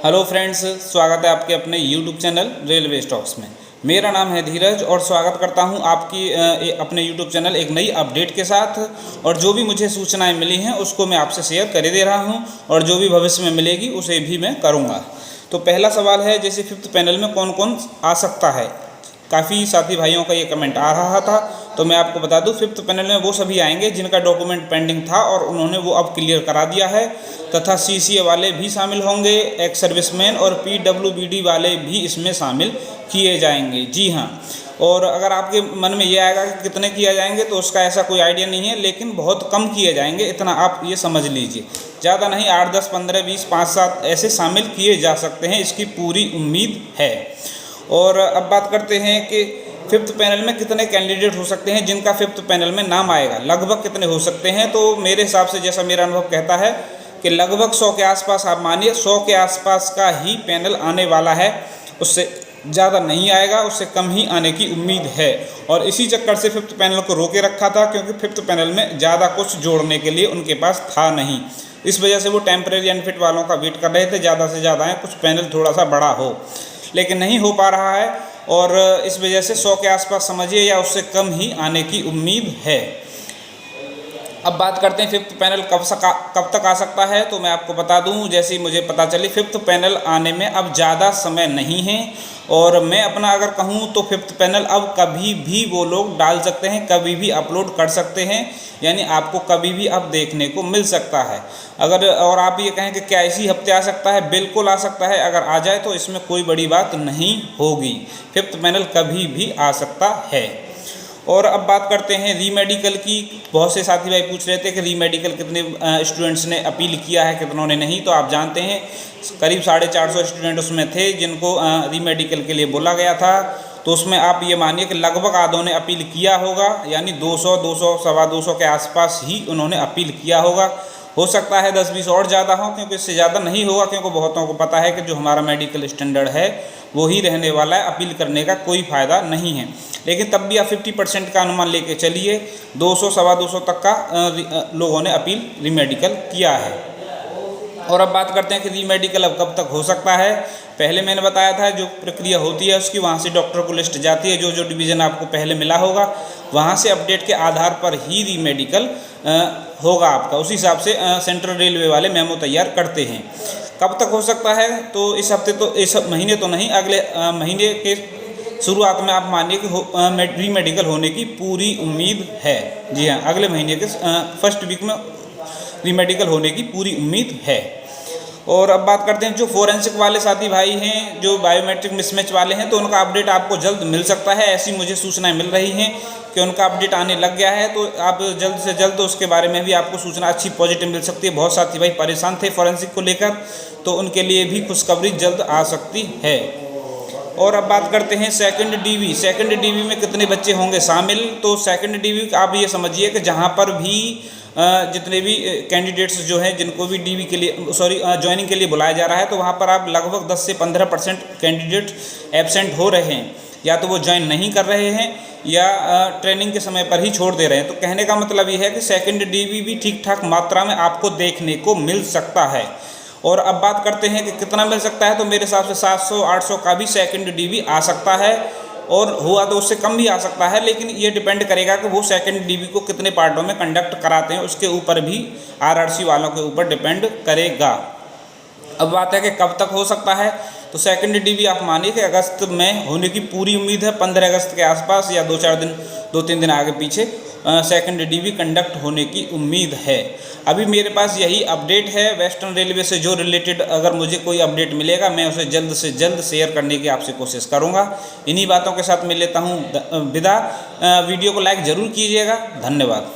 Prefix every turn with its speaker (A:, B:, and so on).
A: Hello friends, स्वागत है आपके अपने यूट्यूब चैनल रेलवे स्टॉक्स में। मेरा नाम है धीरज और स्वागत करता हूं आपकी अपने यूट्यूब चैनल एक नई अपडेट के साथ। और जो भी मुझे सूचनाएं मिली हैं उसको मैं आपसे शेयर कर दे रहा हूं और जो भी भविष्य में मिलेगी उसे भी मैं करूंगा। तो पहला सवाल है, जैसे फिफ्थ पैनल में कौन कौन आ सकता है। काफ़ी साथी भाइयों का ये कमेंट आ रहा था, तो मैं आपको बता दूं फिफ्थ पैनल में वो सभी आएंगे जिनका डॉक्यूमेंट पेंडिंग था और उन्होंने वो अब क्लियर करा दिया है, तथा सीसीए वाले भी शामिल होंगे, एक्स सर्विसमैन और पीडब्ल्यूबीडी वाले भी इसमें शामिल किए जाएंगे। जी हाँ, और अगर आपके मन में ये आएगा कि कितने किए जाएंगे तो उसका ऐसा कोई आइडिया नहीं है, लेकिन बहुत कम किए जाएंगे, इतना आप ये समझ लीजिए। ज़्यादा नहीं, 8, 10, 15, 20, 5, 7 ऐसे शामिल किए जा सकते हैं, इसकी पूरी उम्मीद है। और अब बात करते हैं कि फिफ्थ पैनल में कितने कैंडिडेट हो सकते हैं जिनका फिफ्थ पैनल में नाम आएगा, लगभग कितने हो सकते हैं। तो मेरे हिसाब से, जैसा मेरा अनुभव कहता है कि लगभग 100 के आसपास, आप मानिए 100 के आसपास का ही पैनल आने वाला है, उससे ज़्यादा नहीं आएगा, उससे कम ही आने की उम्मीद है। और इसी चक्कर से फिफ्थ पैनल को रोके रखा था, क्योंकि फिफ्थ पैनल में ज़्यादा कुछ जोड़ने के लिए उनके पास था नहीं। इस वजह से वो टेम्परेरी अनफिट वालों का वेट कर रहे थे, ज़्यादा से ज़्यादा है कुछ पैनल थोड़ा सा बड़ा हो, लेकिन नहीं हो पा रहा है। और इस वजह से 100 के आसपास समझिए या उससे कम ही आने की उम्मीद है। अब बात करते हैं फिफ्थ पैनल कब तक आ सकता है। तो मैं आपको बता दूं, जैसे ही मुझे पता चली फिफ्थ पैनल आने में अब ज़्यादा समय नहीं है। और मैं अपना अगर कहूं तो फिफ्थ पैनल अब कभी भी वो लोग डाल सकते हैं, कभी भी अपलोड कर सकते हैं, यानी आपको कभी भी अब देखने को मिल सकता है। अगर और आप ये कहें कि क्या इसी हफ्ते आ सकता है, बिल्कुल आ सकता है। अगर आ जाए तो इसमें कोई बड़ी बात नहीं होगी, फिफ्थ पैनल कभी भी आ सकता है। और अब बात करते हैं रीमेडिकल की। बहुत से साथी भाई पूछ रहे थे कि रीमेडिकल कितने स्टूडेंट्स ने अपील किया है, कितनों ने नहीं। तो आप जानते हैं करीब 450 स्टूडेंट उसमें थे जिनको रीमेडिकल के लिए बोला गया था। तो उसमें आप ये मानिए कि लगभग आधों ने अपील किया होगा, यानी 200, 200, सवा 200 के आसपास ही उन्होंने अपील किया होगा। हो सकता है 10-20 और ज़्यादा हो, क्योंकि इससे ज़्यादा नहीं होगा, क्योंकि बहुतों को पता है कि जो हमारा मेडिकल स्टैंडर्ड है वो ही रहने वाला है, अपील करने का कोई फ़ायदा नहीं है। लेकिन तब भी आप 50% का अनुमान लेके चलिए, 200, सवा 200 तक का लोगों ने अपील रीमेडिकल किया है। और अब बात करते हैं कि रीमेडिकल अब कब तक हो सकता है। पहले मैंने बताया था जो प्रक्रिया होती है उसकी, वहाँ से डॉक्टर को लिस्ट जाती है, जो जो डिवीज़न आपको पहले मिला होगा वहाँ से अपडेट के आधार पर ही रीमेडिकल होगा आपका। उसी हिसाब से सेंट्रल रेलवे वाले मेमो तैयार करते हैं। कब तक हो सकता है, तो इस हफ्ते तो, इस महीने तो नहीं, अगले महीने के शुरुआत में आप मानिए कि रीमेडिकल होने की पूरी उम्मीद है। जी हाँ, अगले महीने के फर्स्ट वीक में रीमेडिकल होने की पूरी उम्मीद है। और अब बात करते हैं जो फोरेंसिक वाले साथी भाई हैं, जो बायोमेट्रिक मिसमैच वाले हैं, तो उनका अपडेट आपको जल्द मिल सकता है। ऐसी मुझे सूचनाएं मिल रही हैं कि उनका अपडेट आने लग गया है। तो आप जल्द से जल्द उसके बारे में भी आपको सूचना अच्छी पॉजिटिव मिल सकती है। बहुत साथी भाई परेशान थे फोरेंसिक को लेकर, तो उनके लिए भी खुशखबरी जल्द आ सकती है। और अब बात करते हैं सेकंड डीवी। सेकंड डीवी में कितने बच्चे होंगे शामिल। तो सेकंड डीवी आप ये समझिए कि जहाँ पर भी जितने भी कैंडिडेट्स जो हैं जिनको भी डीवी के लिए ज्वाइनिंग के लिए बुलाया जा रहा है, तो वहाँ पर आप लगभग 10 से 15% कैंडिडेट एब्सेंट हो रहे हैं, या तो वो ज्वाइन नहीं कर रहे हैं या ट्रेनिंग के समय पर ही छोड़ दे रहे हैं। तो कहने का मतलब ये है कि सेकंड डीवी भी ठीक ठाक मात्रा में आपको देखने को मिल सकता है। और अब बात करते हैं कि कितना मिल सकता है, तो मेरे हिसाब से 700, 800 का भी सेकंड डीवी आ सकता है, और हुआ तो उससे कम भी आ सकता है। लेकिन ये डिपेंड करेगा कि वो सेकंड डीवी को कितने पार्टों में कंडक्ट कराते हैं, उसके ऊपर भी आरआरसी वालों के ऊपर डिपेंड करेगा। अब बात है कि कब तक हो सकता है, तो सेकंड डीवी आप मानिए कि अगस्त में होने की पूरी उम्मीद है। 15 अगस्त के आसपास या 2-3 दिन आगे पीछे सेकंड डीवी कंडक्ट होने की उम्मीद है। अभी मेरे पास यही अपडेट है वेस्टर्न रेलवे से जो रिलेटेड। अगर मुझे कोई अपडेट मिलेगा मैं उसे जल्द से जल्द शेयर करने की आपसे कोशिश करूंगा। इन्हीं बातों के साथ मैं लेता हूं विदा। वीडियो को लाइक ज़रूर कीजिएगा। धन्यवाद।